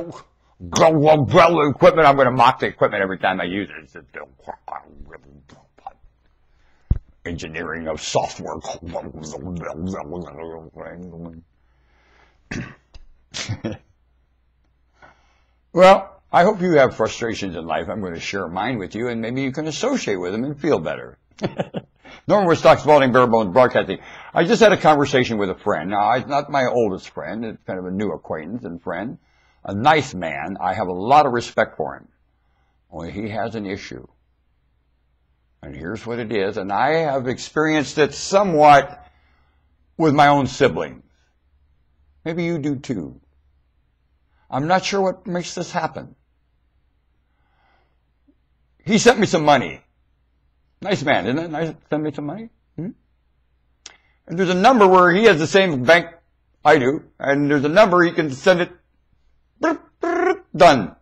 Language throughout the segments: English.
equipment. I'm going to mock the equipment every time I use it. It's engineering of software. Well, I hope you have frustrations in life. I'm going to share mine with you, and maybe you can associate with them and feel better. Norman Woodstock, Spalding, Barebones Broadcasting. I just had a conversation with a friend. Now, he's not my oldest friend. It's kind of a new acquaintance and friend. A nice man. I have a lot of respect for him. Only he has an issue. And here's what it is. And I have experienced it somewhat with my own siblings. Maybe you do too. I'm not sure what makes this happen. He sent me some money. Nice man, isn't it? Nice, send me some money. And there's a number where he has the same bank I do, and there's a number he can send it. Done.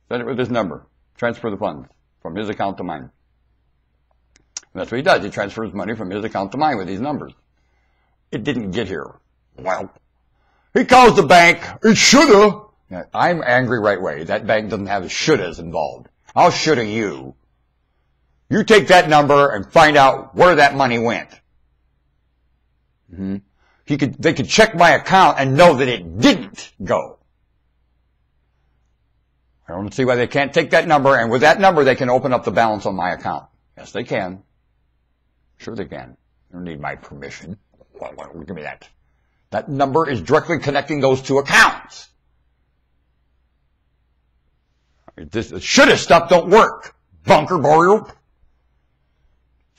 Send it with this number. Transfer the funds from his account to mine. And that's what he does. He transfers money from his account to mine with these numbers. It didn't get here. Well, he calls the bank. It shoulda. I'm angry right away. That bank doesn't have the shouldas involved. I'll shoulda you. You take that number and find out where that money went. They could check my account and know that it didn't go. I don't see why they can't take that number, and with that number they can open up the balance on my account. Yes, they can. Sure they can. They don't need my permission. Give me that. That number is directly connecting those two accounts. This shoulda stuff don't work. Bunker Boreal.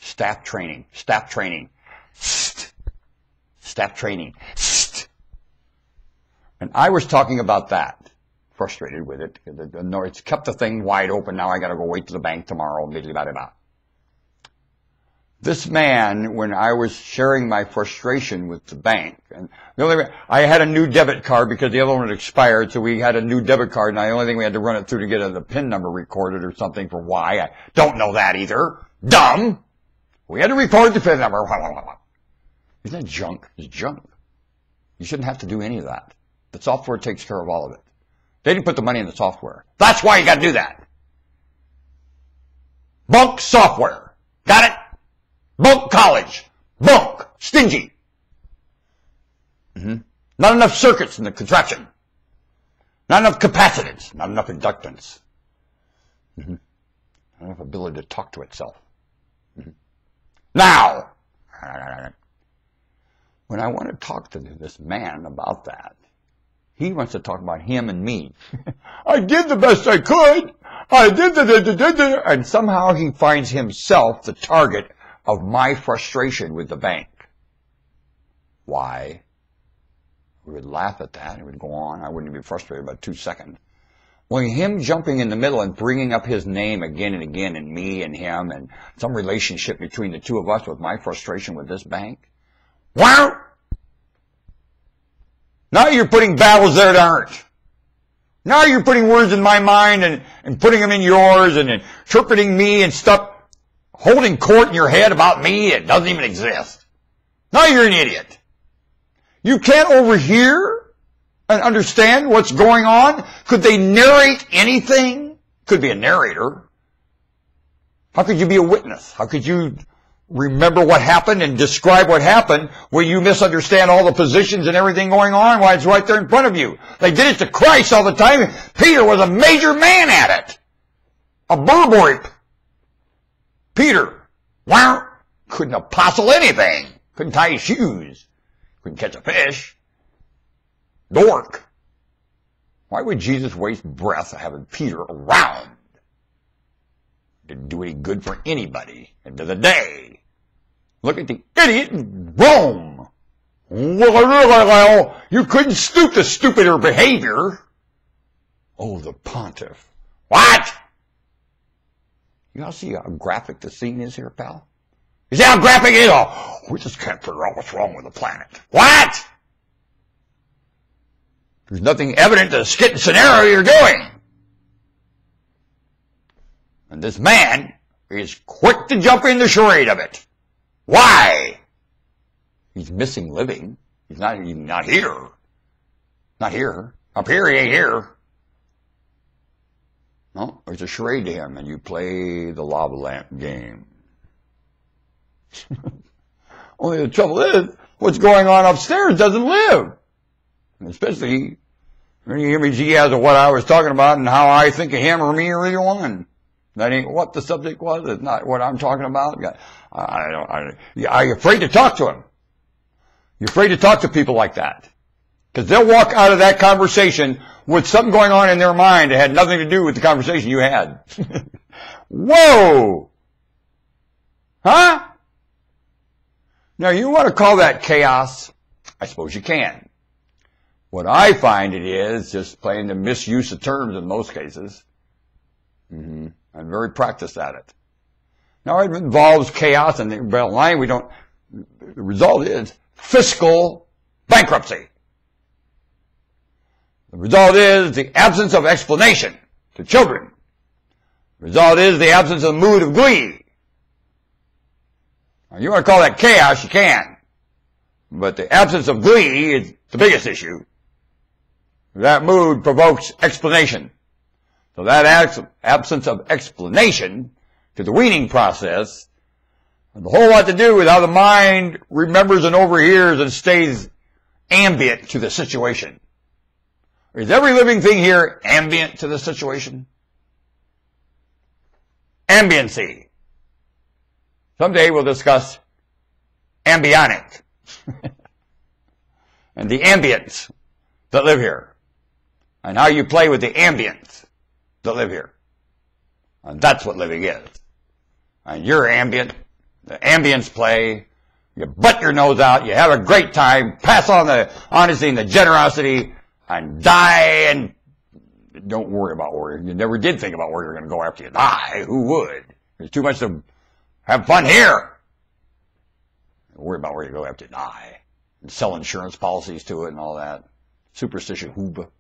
Staff training. Staff training. Staff training. And I was talking about that. Frustrated with it. It's kept the thing wide open. Now I got to go wait to the bank tomorrow. This man, when I was sharing my frustration with the bank, and I had a new debit card because the other one had expired, so we had a new debit card, and the only thing we had to run it through to get the PIN number recorded or something for why. I don't know that either. Dumb. We had to record the PIN number. Isn't that junk? It's junk. You shouldn't have to do any of that. The software takes care of all of it. They didn't put the money in the software. That's why you got to do that. Bunk software. Got it? Bunk college. Bunk. Stingy. Not enough circuits in the contraption. Not enough capacitance. Not enough inductance. Not enough ability to talk to itself. Now, when I want to talk to this man about that, he wants to talk about him and me. I did the best I could. I did the. And somehow he finds himself the target of my frustration with the bank. Why? We would laugh at that. It would go on. I wouldn't be frustrated about 2 seconds. Only him jumping in the middle and bringing up his name again and again, and me and him, and some relationship between the two of us with my frustration with this bank. Wow! Now you're putting battles there that aren't. Now you're putting words in my mind and putting them in yours and interpreting me and stuff, holding court in your head about me that doesn't even exist. Now you're an idiot. You can't overhear and understand what's going on? Could they narrate anything? Could be a narrator. How could you be a witness? How could you remember what happened and describe what happened when you misunderstand all the positions and everything going on while it's right there in front of you? They did it to Christ all the time. Peter was a major man at it. A burboip. Peter. Wow. Couldn't apostle anything. Couldn't tie his shoes. Couldn't catch a fish. Dork. Why would Jesus waste breath having Peter around? Didn't do any good for anybody. End of the day. Look at the idiot in Rome. You couldn't stoop to stupider behavior. Oh, the pontiff. What? You all see how graphic the scene is here, pal? You see how graphic it is? Oh, we just can't figure out what's wrong with the planet. What? There's nothing evident to the skit scenario you're doing. And this man is quick to jump in the charade of it. Why? He's missing living. He's not here. Not here. Up here, he ain't here. No, it's a charade to him, and you play the lava lamp game. Only the trouble is, what's going on upstairs doesn't live. And especially any image he has of what I was talking about and how I think of him or me or either one. That ain't what the subject was. It's not what I'm talking about. You're afraid to talk to him. You're afraid to talk to people like that. Because they'll walk out of that conversation with something going on in their mind that had nothing to do with the conversation you had. Whoa! Huh? Now, you want to call that chaos? I suppose you can. What I find it is just playing the misuse of terms in most cases. I'm very practiced at it. Now, it involves chaos, and the bottom line, the result is fiscal bankruptcy. The result is the absence of explanation to children. The result is the absence of mood of glee. Now, you want to call that chaos, you can. But the absence of glee is the biggest issue. That mood provokes explanation. So that absence of explanation to the weaning process has a whole lot to do with how the mind remembers and overhears and stays ambient to the situation. Is every living thing here ambient to the situation? Ambiency. Someday we'll discuss ambionic and the ambients that live here and how you play with the ambients that live here. And that's what living is. And you're ambient. The ambience play. You butt your nose out. You have a great time. Pass on the honesty and the generosity and die and don't worry about where you never did think about where you're going to go after you die. Who would? There's too much to have fun here. Don't worry about where you go after you die. And sell insurance policies to it and all that. Superstition, hooba.